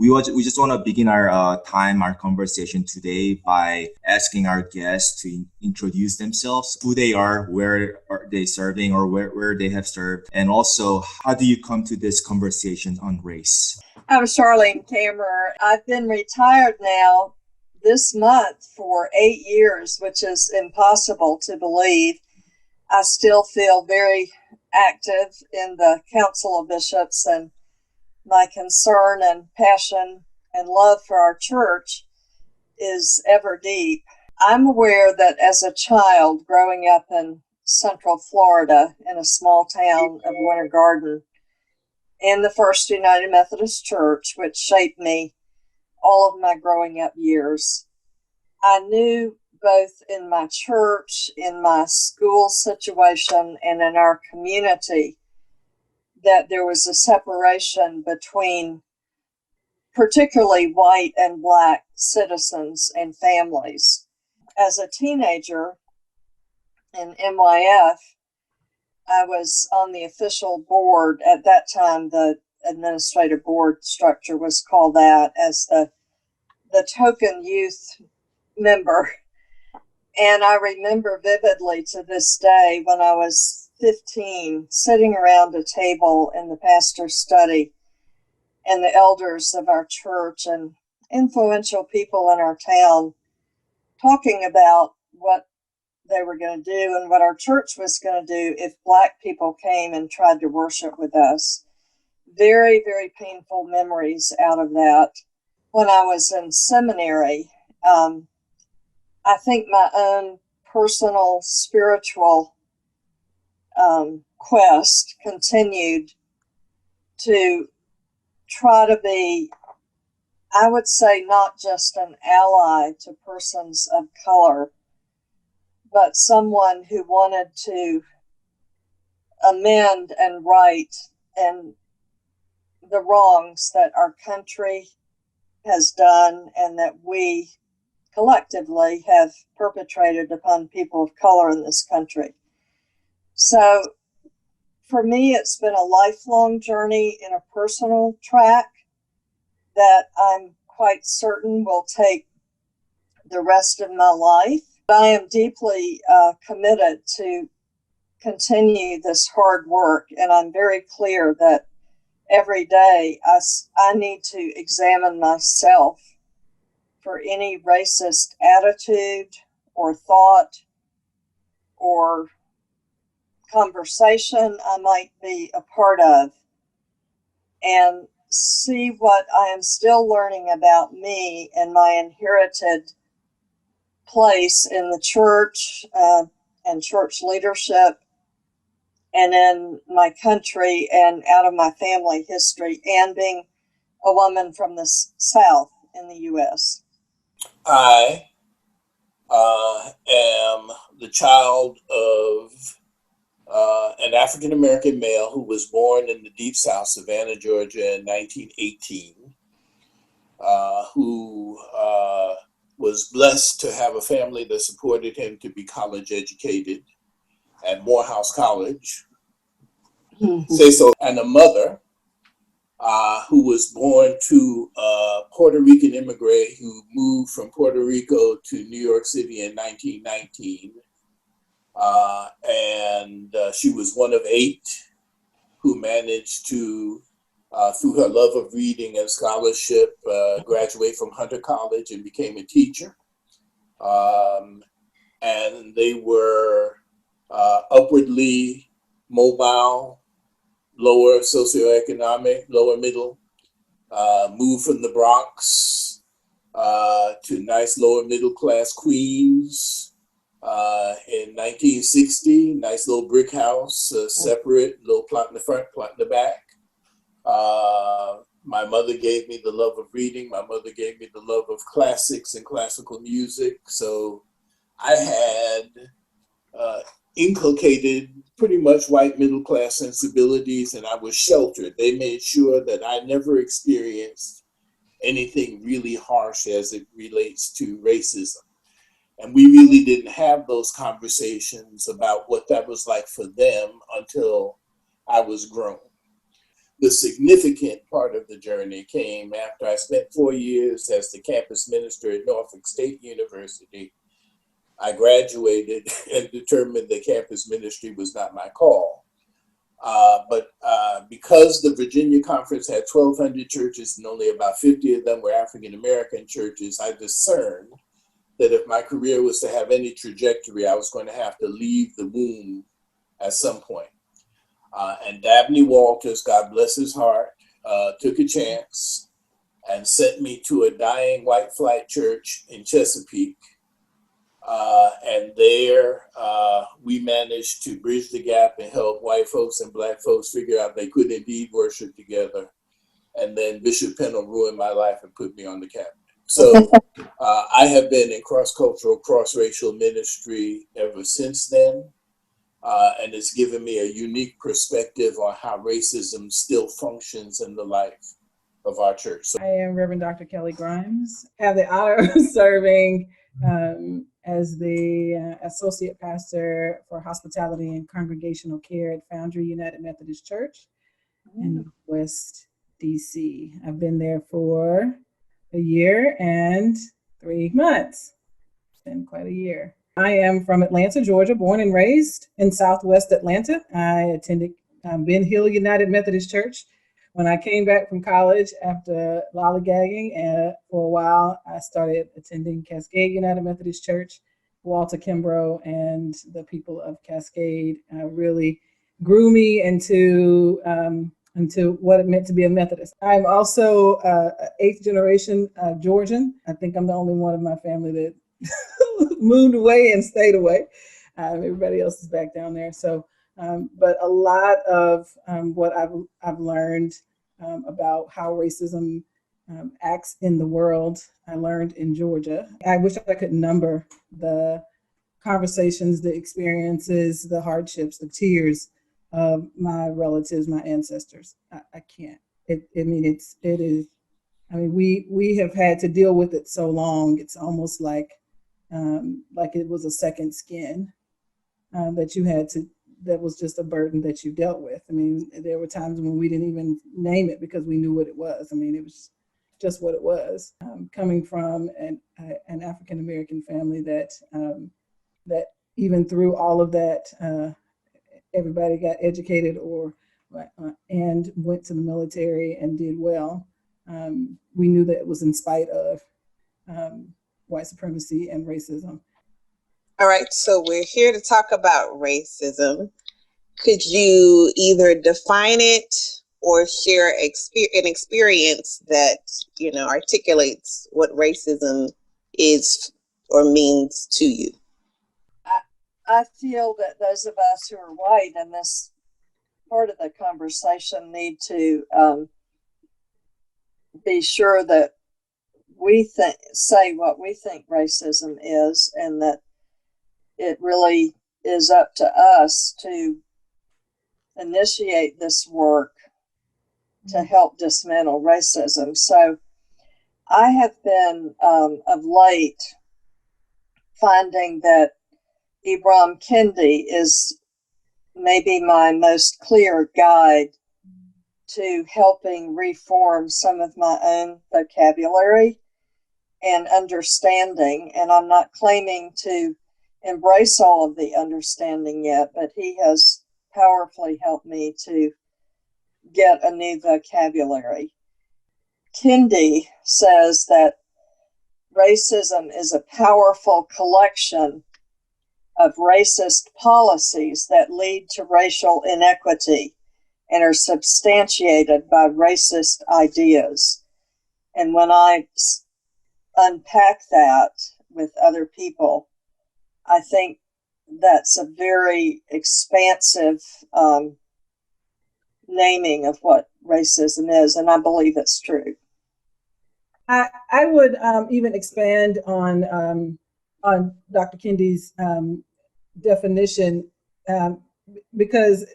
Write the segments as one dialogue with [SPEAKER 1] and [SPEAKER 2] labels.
[SPEAKER 1] We just want to begin our conversation today by asking our guests to introduce themselves, who they are, where are they serving, or where they have served, and also how do you come to this conversation on race?
[SPEAKER 2] I'm Charlene Kammerer. I've been retired now this month for 8 years, which is impossible to believe. I still feel very active in the Council of Bishops, and my concern and passion and love for our church is ever deep. I'm aware that as a child growing up in Central Florida in a small town of Winter Garden, in the First United Methodist Church, which shaped me all of my growing up years, I knew both in my church, in my school situation, and in our community that there was a separation between particularly white and black citizens and families. As a teenager in MYF, I was on the official board. At that time, the administrative board structure was called that, as the token youth member. And I remember vividly to this day when I was 15, sitting around a table in the pastor's study, and the elders of our church and influential people in our town talking about what they were going to do and what our church was going to do if black people came and tried to worship with us. Very, very painful memories out of that. When I was in seminary, I think my own personal spiritual quest continued to try to be, I would say, not just an ally to persons of color, but someone who wanted to amend and right and the wrongs that our country has done and that we collectively have perpetrated upon people of color in this country. So for me, it's been a lifelong journey in a personal track that I'm quite certain will take the rest of my life. I am deeply committed to continue this hard work, and I'm very clear that every day I need to examine myself for any racist attitude or thought or conversation I might be a part of, and see what I am still learning about me and my inherited place in the church and church leadership and in my country and out of my family history, and being a woman from the South in the U.S.
[SPEAKER 3] I am the child of an African-American male who was born in the Deep South, Savannah, Georgia in 1918, who was blessed to have a family that supported him to be college educated at Morehouse College, and a mother who was born to a Puerto Rican immigrant who moved from Puerto Rico to New York City in 1919. And she was one of 8 who managed to, through her love of reading and scholarship, graduate from Hunter College and became a teacher. And they were upwardly mobile, lower socioeconomic, lower middle, moved from the Bronx to nice lower middle class Queens. In 1960, nice little brick house, separate, little plot in the front, plot in the back. My mother gave me the love of reading. My mother gave me the love of classics and classical music. So I had inculcated pretty much white middle class sensibilities, and I was sheltered. They made sure that I never experienced anything really harsh as it relates to racism. And we really didn't have those conversations about what that was like for them until I was grown. the significant part of the journey came after I spent 4 years as the campus minister at Norfolk State University. I graduated and determined that campus ministry was not my call. But because the Virginia Conference had 1,200 churches and only about 50 of them were African American churches, I discerned that if my career was to have any trajectory, I was going to have to leave the womb at some point. And Dabney Walters, God bless his heart, took a chance and sent me to a dying white flight church in Chesapeake. And there we managed to bridge the gap and help white folks and black folks figure out they could indeed worship together. And then Bishop Pennell ruined my life and put me on the cabinet. So I have been in cross-cultural, cross-racial ministry ever since then. And it's given me a unique perspective on how racism still functions in the life of our church. So,
[SPEAKER 4] I am Reverend Dr. Kelly Grimes. I have the honor of serving as the Associate Pastor for Hospitality and Congregational Care at Foundry United Methodist Church in West DC. I've been there for a year and 3 months. It's been quite a year. I am from Atlanta, Georgia, born and raised in Southwest Atlanta. I attended Ben Hill United Methodist Church. When I came back from college after lollygagging for a while, I started attending Cascade United Methodist Church. Walter Kimbrough and the people of Cascade really grew me into what it meant to be a Methodist. I'm also eighth generation Georgian. I think I'm the only one of my family that moved away and stayed away. Everybody else is back down there. So, but a lot of what I've learned about how racism acts in the world, I learned in Georgia. I wish I could number the conversations, the experiences, the hardships, the tears of my relatives, my ancestors. I can't. We have had to deal with it so long. It's almost like it was a second skin that you had to. That was just a burden that you dealt with. I mean, there were times when we didn't even name it because we knew what it was. I mean, it was just what it was. Coming from an African American family that even through all of that, everybody got educated and went to the military and did well. We knew that it was in spite of white supremacy and racism.
[SPEAKER 5] All right, so we're here to talk about racism. Could you either define it or share an experience that, articulates what racism is or means to you?
[SPEAKER 2] I feel that those of us who are white in this part of the conversation need to be sure that we say what we think racism is, and that it really is up to us to initiate this work to help dismantle racism. So I have been of late finding that Ibram Kendi is maybe my most clear guide to helping reform some of my own vocabulary and understanding. And I'm not claiming to embrace all of the understanding yet, but he has powerfully helped me to get a new vocabulary. Kendi says that racism is a powerful collection of racist policies that lead to racial inequity and are substantiated by racist ideas. And when I unpack that with other people, I think that's a very expansive naming of what racism is, and I believe it's true.
[SPEAKER 4] I would even expand on Dr. Kendi's definition, because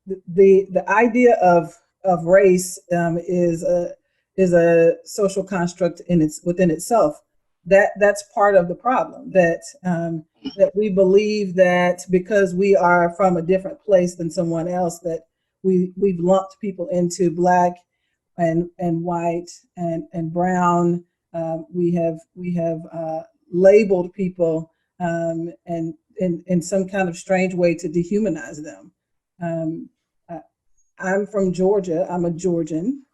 [SPEAKER 4] the idea of race is a social construct within itself. That's part of the problem, that we believe that because we are from a different place than someone else, that we've lumped people into Black and white and brown. We have labeled people and in some kind of strange way to dehumanize them. I'm from Georgia. I'm a Georgian.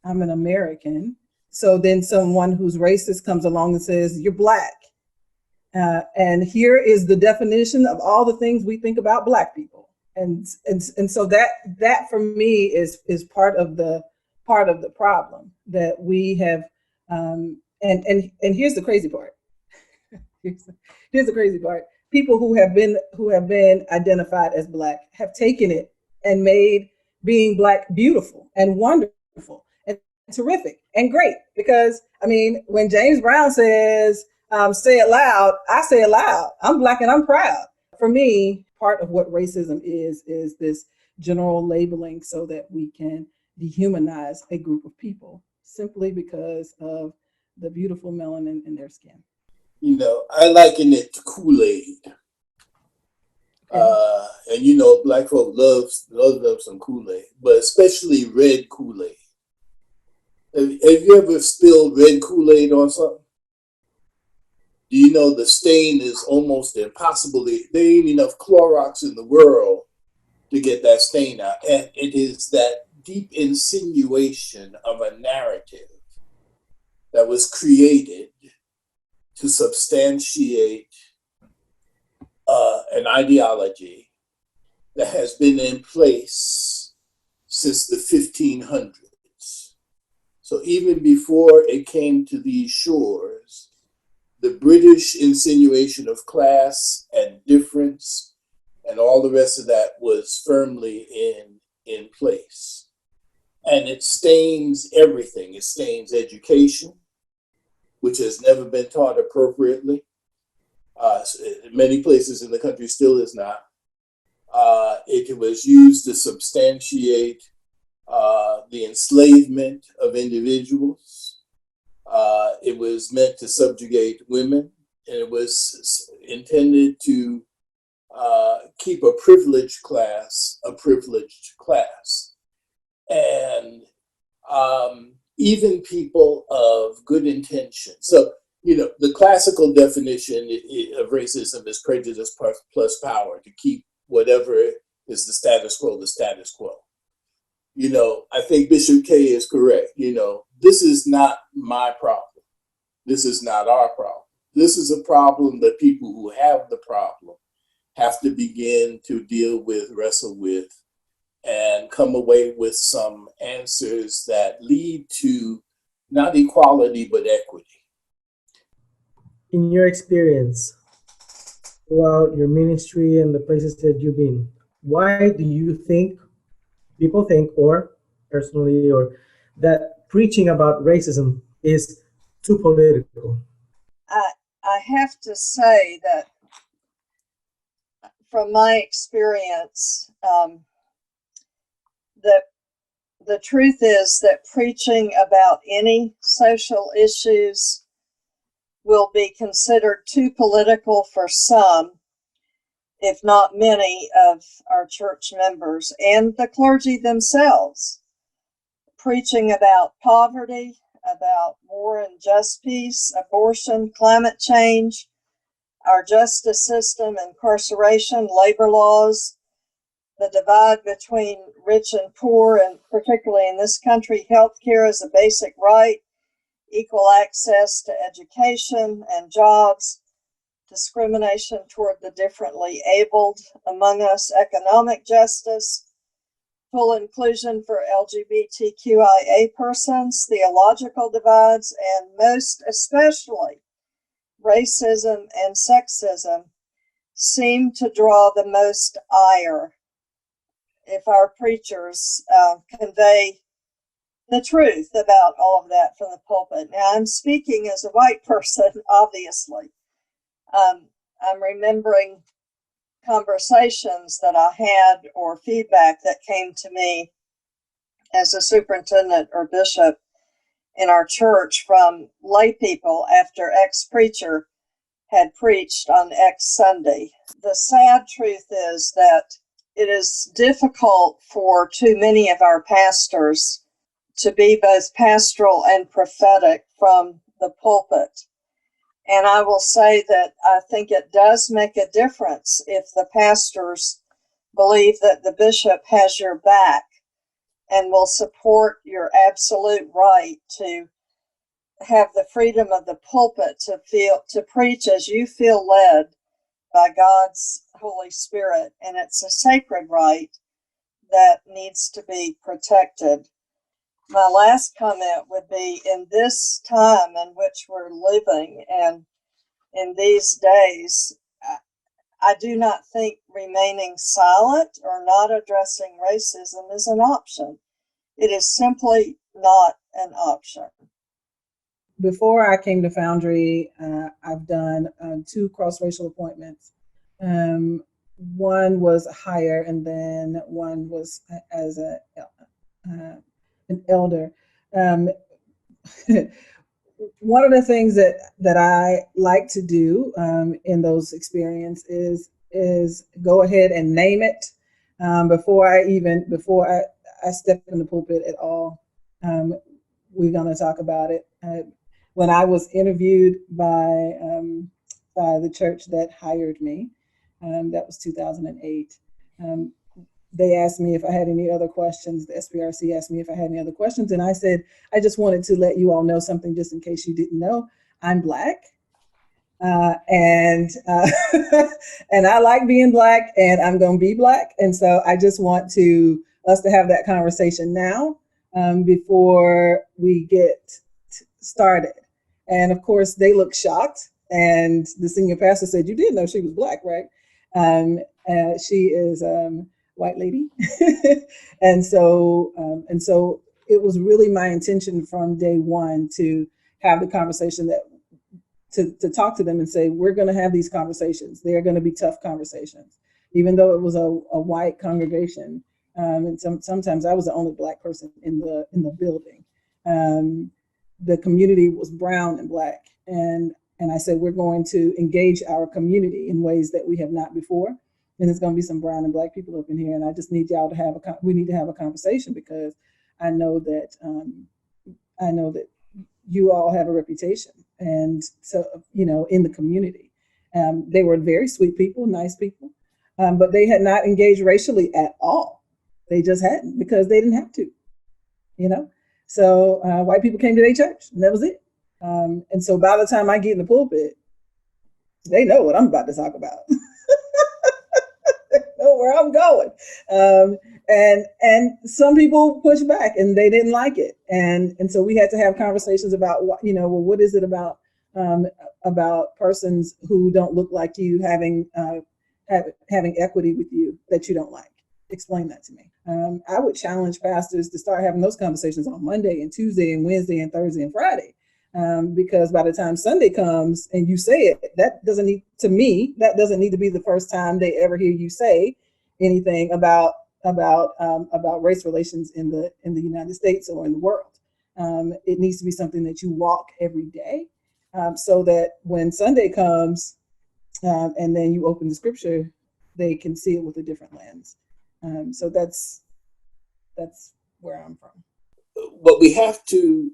[SPEAKER 4] I'm an American. So then someone who's racist comes along and says, "You're Black." And here is the definition of all the things we think about Black people. And so that for me is part of the problem that we have. And here's the crazy part. Here's the crazy part. People who have been identified as Black have taken it and made being Black beautiful and wonderful and terrific and great. Because I mean, when James Brown says, "Say it loud," I say it loud. I'm Black and I'm proud. For me, part of what racism is this general labeling so that we can dehumanize a group of people simply because of the beautiful melanin in their skin.
[SPEAKER 3] You know, I liken it to Kool-Aid. And Black folk love some Kool-Aid, but especially red Kool-Aid. Have you ever spilled red Kool-Aid on something? Do you know the stain is almost impossible? There ain't enough Clorox in the world to get that stain out. And it is that deep insinuation of a narrative that was created to substantiate an ideology that has been in place since the 1500s. So even before it came to these shores, the British insinuation of class and difference and all the rest of that was firmly in place. And it stains everything. It stains education, which has never been taught appropriately. Many places in the country still is not. It was used to substantiate the enslavement of individuals. It was meant to subjugate women, and it was intended to keep a privileged class a privileged class. And even people of good intention. So, the classical definition of racism is prejudice plus power, to keep whatever is the status quo, the status quo. I think Bishop K is correct. This is not my problem. This is not our problem. This is a problem that people who have the problem have to begin to deal with, wrestle with, and come away with some answers that lead to not equality, but equity.
[SPEAKER 6] In your experience throughout your ministry and the places that you've been, why do you think people think, or personally, or that preaching about racism is too political?
[SPEAKER 2] I have to say that from my experience, that the truth is that preaching about any social issues will be considered too political for some, if not many, of our church members and the clergy themselves. Preaching about poverty, about war and just peace, abortion, climate change, our justice system, incarceration, labor laws, the divide between rich and poor, and particularly in this country, healthcare is a basic right, equal access to education and jobs, discrimination toward the differently abled among us, economic justice, full inclusion for LGBTQIA persons, theological divides, and most especially racism and sexism seem to draw the most ire if our preachers convey the truth about all of that from the pulpit. Now, I'm speaking as a white person, obviously. I'm remembering conversations that I had or feedback that came to me as a superintendent or bishop in our church from lay people after X preacher had preached on X Sunday. The sad truth is that it is difficult for too many of our pastors to be both pastoral and prophetic from the pulpit. And I will say that I think it does make a difference if the pastors believe that the bishop has your back and will support your absolute right to have the freedom of the pulpit to preach as you feel led by God's Holy Spirit. And it's a sacred right that needs to be protected. My last comment would be, in this time in which we're living and in these days, I do not think remaining silent or not addressing racism is an option. It is simply not an option.
[SPEAKER 4] Before I came to Foundry, I've done 2 cross-racial appointments. One was higher, and then one was as an elder. One of the things that I like to do in those experiences is go ahead and name it before I step in the pulpit at all. We're going to talk about it. When I was interviewed by the church that hired me, that was 2008. They asked me if I had any other questions. The SPRC asked me if I had any other questions, and I said, I just wanted to let you all know something just in case you didn't know. I'm Black, and and I like being Black, and I'm going to be Black, and so I just want us to have that conversation now before we get started. And of course, they looked shocked, and the senior pastor said, "You did know she was Black, right?" She is white lady. and so it was really my intention from day one to have the conversation to talk to them and say, we're going to have these conversations. They're going to be tough conversations, even though it was a white congregation. And sometimes I was the only Black person in the building. The community was brown and Black. And I said, we're going to engage our community in ways that we have not before. And there's going to be some brown and Black people up in here. And I just need y'all to we need to have a conversation, because I know that you all have a reputation. And so, in the community, they were very sweet people, nice people, but they had not engaged racially at all. They just hadn't, because they didn't have to, So white people came to their church, and that was it. And so by the time I get in the pulpit, they know what I'm about to talk about. Know where I'm going. And some people push back, and they didn't like it. And so we had to have conversations about what is it about persons who don't look like you having equity with you that you don't like. Explain that to me. I would challenge pastors to start having those conversations on Monday and Tuesday and Wednesday and Thursday and Friday. Because by the time Sunday comes and you say it, that doesn't need to be the first time they ever hear you say anything about race relations in the United States or in the world. It needs to be something that you walk every day, so that when Sunday comes and then you open the scripture, they can see it with a different lens. So that's where I'm from.
[SPEAKER 3] What we have to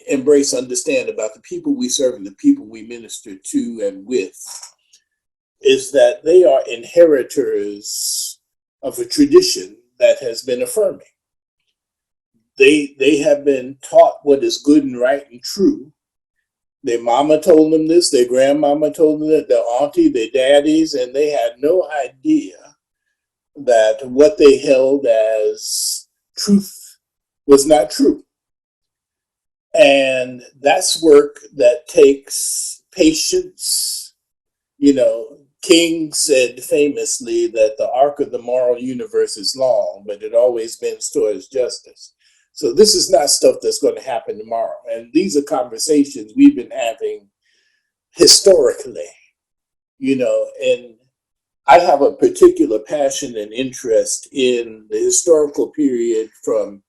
[SPEAKER 3] embrace, understand about the people we serve and the people we minister to and with is that they are inheritors of a tradition that has been affirming. They have been taught what is good and right and true. Their mama told them this, their grandmama told them that, their auntie, their daddies, and they had no idea that what they held as truth was not true. And that's work that takes patience. King said famously that the arc of the moral universe is long, but it always bends towards justice. So this is not stuff that's going to happen tomorrow. And these are conversations we've been having historically, and I have a particular passion and interest in the historical period from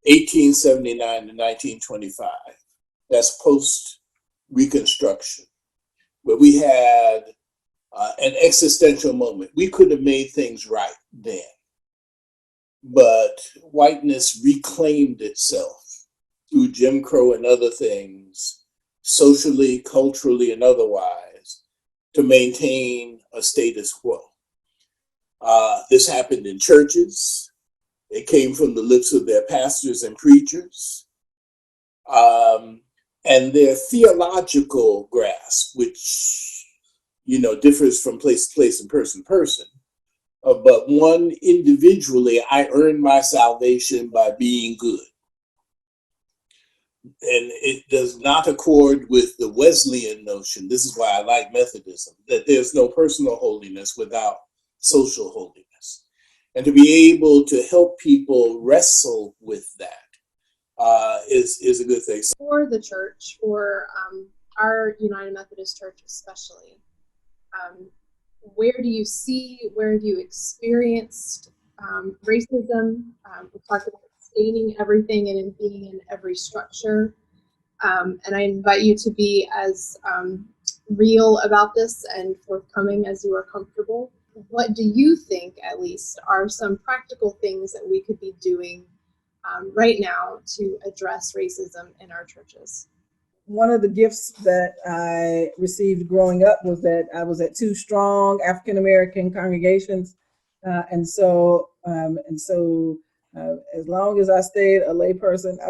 [SPEAKER 3] 1879 to 1925. That's post-Reconstruction, where we had an existential moment. We could have made things right then, but whiteness reclaimed itself through Jim Crow and other things, socially, culturally, and otherwise, to maintain a status quo. This happened in churches. It came from the lips of their pastors and preachers. And their theological grasp, which, differs from place to place and person to person. But one, individually, I earned my salvation by being good. And it does not accord with the Wesleyan notion. This is why I like Methodism, that there's no personal holiness without social holiness. And to be able to help people wrestle with that is a good thing.
[SPEAKER 7] For the church, for our United Methodist Church especially, where do you where have you experienced racism? We talked about staining everything and being in every structure. And I invite you to be as real about this and forthcoming as you are comfortable. What do you think, at least, are some practical things that we could be doing right now to address racism in our churches?
[SPEAKER 4] One of the gifts that I received growing up was that I was at two strong African American congregations, and so as long as I stayed a lay person, I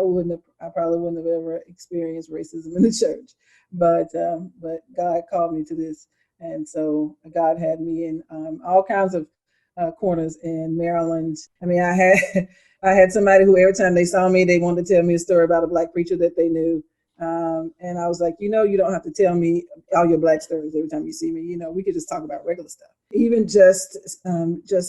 [SPEAKER 4] probably wouldn't have ever experienced racism in the church. But God called me to this, and so God had me in all kinds of corners in Maryland. I mean, I had somebody who every time they saw me, they wanted to tell me a story about a Black preacher that they knew. And I was like, you don't have to tell me all your Black stories every time you see me. We could just talk about regular stuff. Even just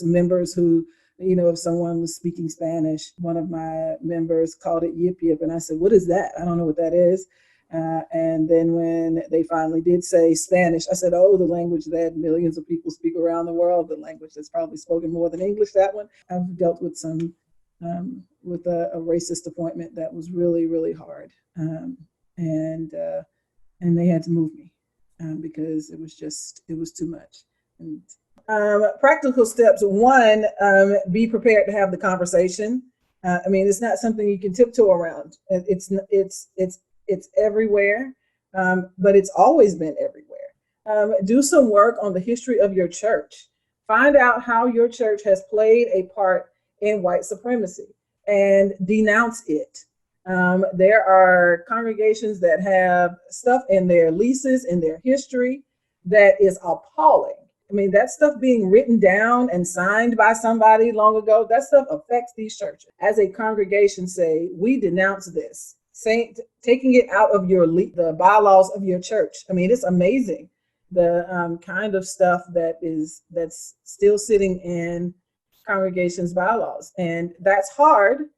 [SPEAKER 4] members who, if someone was speaking Spanish, one of my members called it yip yip. And I said, what is that? I don't know what that is. And then when they finally did say Spanish, I said, oh, the language that millions of people speak around the world, the language that's probably spoken more than English, that one. I've dealt with some, with a racist appointment that was really, really hard. And they had to move me because it was too much. And practical steps: one, be prepared to have the conversation. It's not something you can tiptoe around. It's everywhere, but it's always been everywhere. Do some work on the history of your church. Find out how your church has played a part in white supremacy and denounce it. There are congregations that have stuff in their leases, in their history, that is appalling. That stuff being written down and signed by somebody long ago, that stuff affects these churches. As a congregation, say, we denounce this, taking it out of the bylaws of your church. It's amazing the kind of stuff that's still sitting in congregations' bylaws. And that's hard,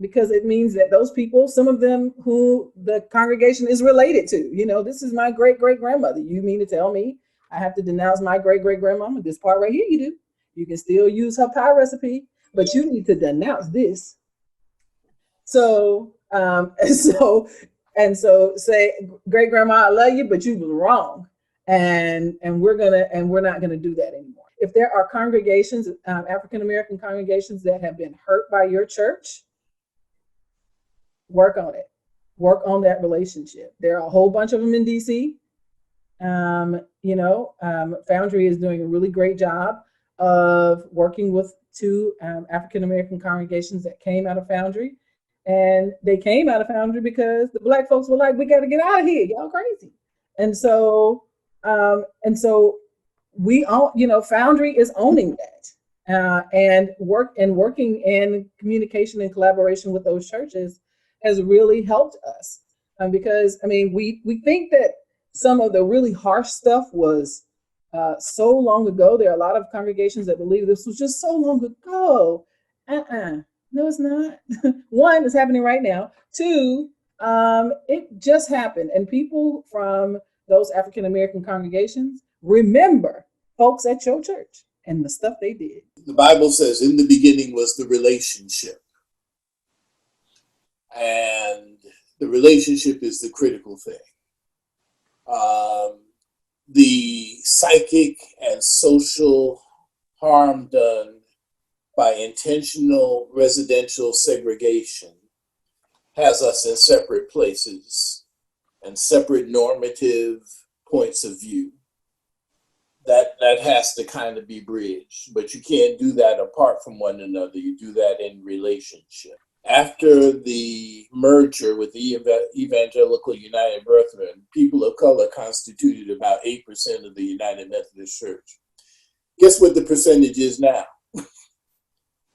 [SPEAKER 4] because it means that those people, some of them who the congregation is related to, this is my great-great-grandmother. You mean to tell me I have to denounce my great-great-grandmama? This part right here, you do. You can still use her pie recipe, but you need to denounce this. So say, great-grandma, I love you, but you was wrong. And we're not gonna do that anymore. If there are congregations, African-American congregations that have been hurt by your church, work on it. Work on that relationship. There are a whole bunch of them in DC. Foundry is doing a really great job of working with two African-American congregations that came out of Foundry. And they came out of Foundry because the Black folks were like, we got to get out of here. Y'all crazy. And so we all, Foundry is owning that. And working in communication and collaboration with those churches has really helped us, because we think that some of the really harsh stuff was so long ago. There are a lot of congregations that believe this was just so long ago. No, it's not. One, it's happening right now. Two, it just happened, and people from those African American congregations remember folks at your church and the stuff they did.
[SPEAKER 3] The Bible says, in the beginning was the relationship. And the relationship is the critical thing. the psychic and social harm done by intentional residential segregation has us in separate places and separate normative points of view. That has to kind of be bridged, but you can't do that apart from one another. You do that in relationship. After the merger with the Evangelical United Brethren, people of color constituted about 8% of the United Methodist Church. Guess what the percentage is now?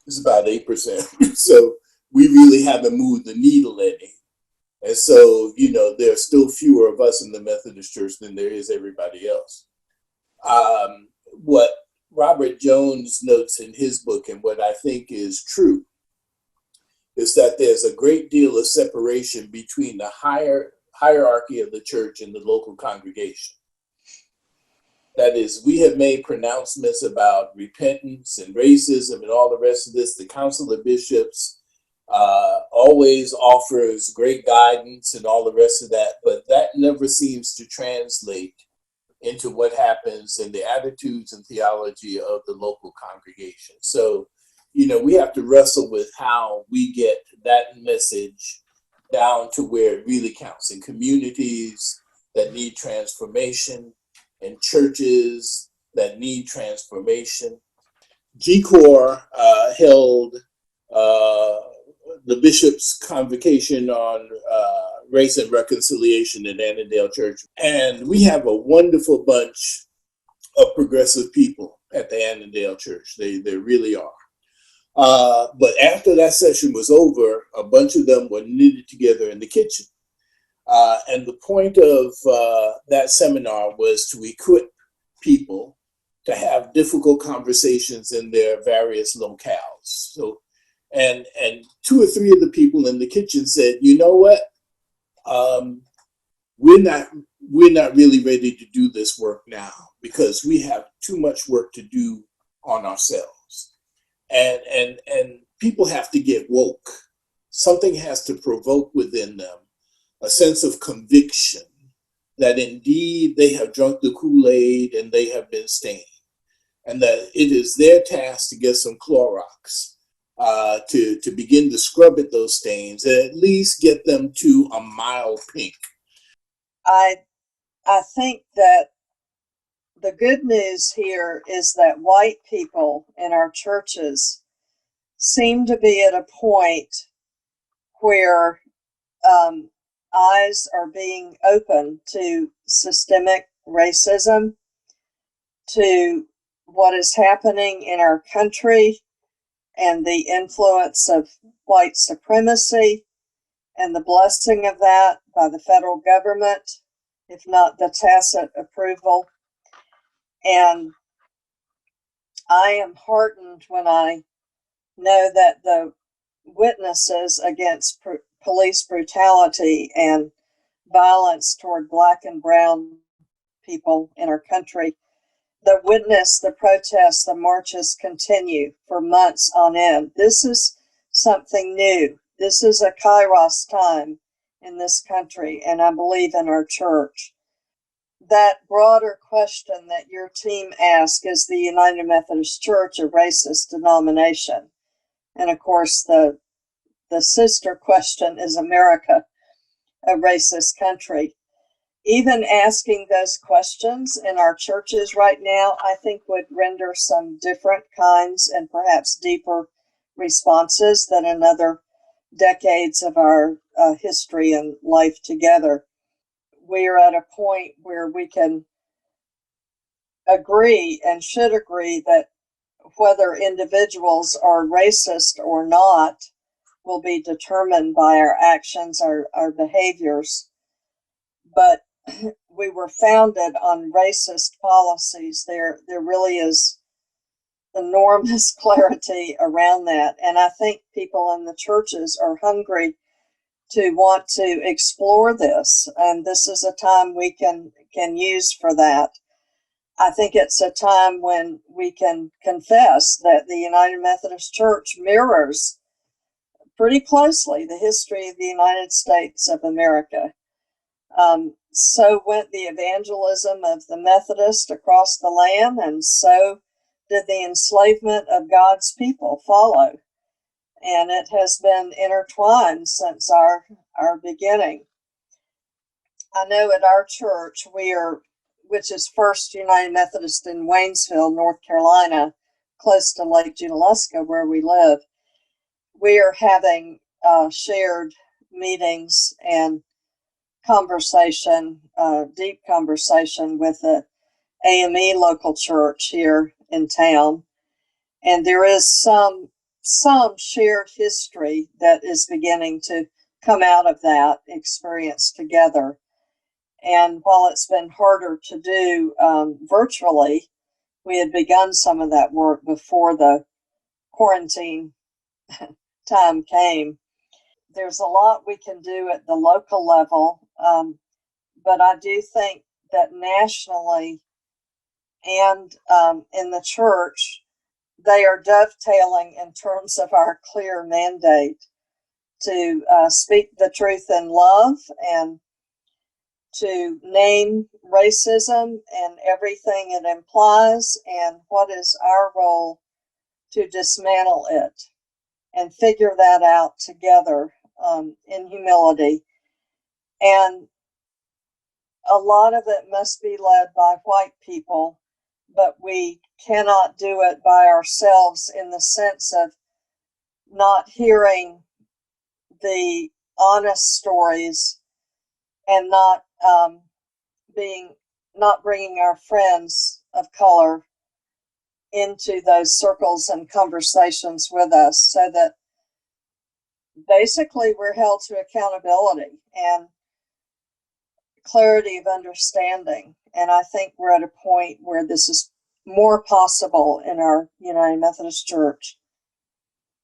[SPEAKER 3] It's about 8%. So we really haven't moved the needle any. And so, there are still fewer of us in the Methodist Church than there is everybody else. What Robert Jones notes in his book, and what I think is true, is that there's a great deal of separation between the hierarchy of the church and the local congregation. That is, we have made pronouncements about repentance and racism and all the rest of this. The Council of Bishops always offers great guidance and all the rest of that, but that never seems to translate into what happens in the attitudes and theology of the local congregation. So, we have to wrestle with how we get that message down to where it really counts in communities that need transformation, in churches that need transformation. G-Corps held the Bishop's Convocation on Race and Reconciliation at Annandale Church. And we have a wonderful bunch of progressive people at the Annandale Church. They really are. But after that session was over, a bunch of them were knitted together in the kitchen. And the point of that seminar was to equip people to have difficult conversations in their various locales. So, and 2 or 3 of the people in the kitchen said, you know what? We're not really ready to do this work now because we have too much work to do on ourselves. And people have to get woke. Something has to provoke within them a sense of conviction that indeed they have drunk the Kool-Aid and they have been stained, and that it is their task to get some Clorox to begin to scrub at those stains and at least get them to a mild pink.
[SPEAKER 2] I think that the good news here is that white people in our churches seem to be at a point where eyes are being opened to systemic racism, to what is happening in our country and the influence of white supremacy and the blessing of that by the federal government, if not the tacit approval. And I am heartened when I know that the witnesses against police brutality and violence toward Black and brown people in our country, the witness, the protests, the marches continue for months on end. This is something new. This is a Kairos time in this country, and I believe in our church. That broader question that your team asked, is the United Methodist Church a racist denomination? And of course, the sister question, is America a racist country? Even asking those questions in our churches right now, I think would render some different kinds and perhaps deeper responses than in other decades of our history and life together. We are at a point where we can agree and should agree that whether individuals are racist or not will be determined by our actions, our behaviors. But we were founded on racist policies. There really is enormous clarity around that. And I think people in the churches are hungry to want to explore this. And this is a time we can use for that. I think it's a time when we can confess that the United Methodist Church mirrors pretty closely the history of the United States of America. So went the evangelism of the Methodist across the land, and so did the enslavement of God's people follow. And it has been intertwined since our beginning. I know at our church, which is First United Methodist in Waynesville, North Carolina, close to Lake Junaluska, where we live, we are having shared meetings and conversation, deep conversation with the AME local church here in town. And there is some shared history that is beginning to come out of that experience together. And while it's been harder to do virtually, we had begun some of that work before the quarantine time came. There's a lot we can do at the local level, but I do think that nationally and in the church, they are dovetailing in terms of our clear mandate to speak the truth in love and to name racism and everything it implies, and what is our role to dismantle it and figure that out together in humility. And a lot of it must be led by white people, but we cannot do it by ourselves in the sense of not hearing the honest stories and not bringing our friends of color into those circles and conversations with us, so that basically we're held to accountability and clarity of understanding. And I think we're at a point where this is more possible in our United Methodist Church.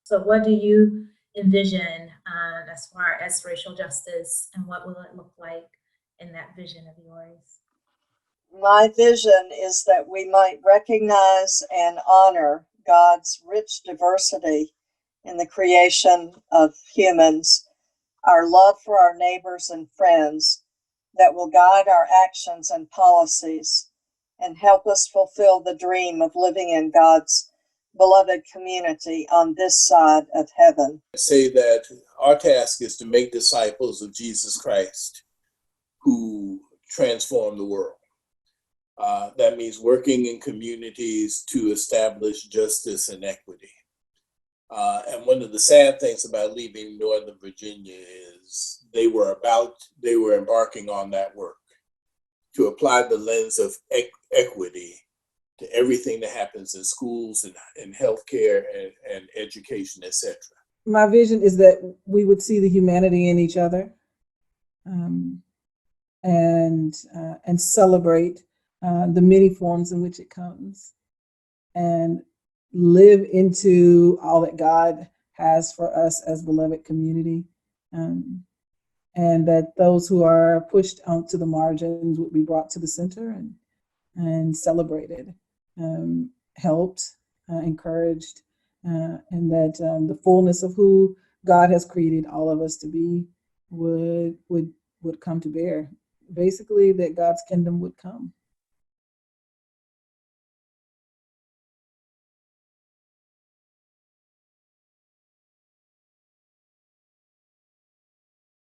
[SPEAKER 8] So what do you envision as far as racial justice, and what will it look like in that vision of yours?
[SPEAKER 2] My vision is that we might recognize and honor God's rich diversity in the creation of humans, our love for our neighbors and friends that will guide our actions and policies and help us fulfill the dream of living in God's beloved community on this side of heaven.
[SPEAKER 3] I say that our task is to make disciples of Jesus Christ who transform the world. That means working in communities to establish justice and equity. And one of the sad things about leaving Northern Virginia is they were embarking on that work to apply the lens of equity to everything that happens in schools and healthcare and education, etc.
[SPEAKER 4] My vision is that we would see the humanity in each other, and celebrate the many forms in which it comes, and live into all that God has for us as beloved community, and that those who are pushed out to the margins would be brought to the center and celebrated, helped, encouraged, and that the fullness of who God has created all of us to be would come to bear. Basically, that God's kingdom would come.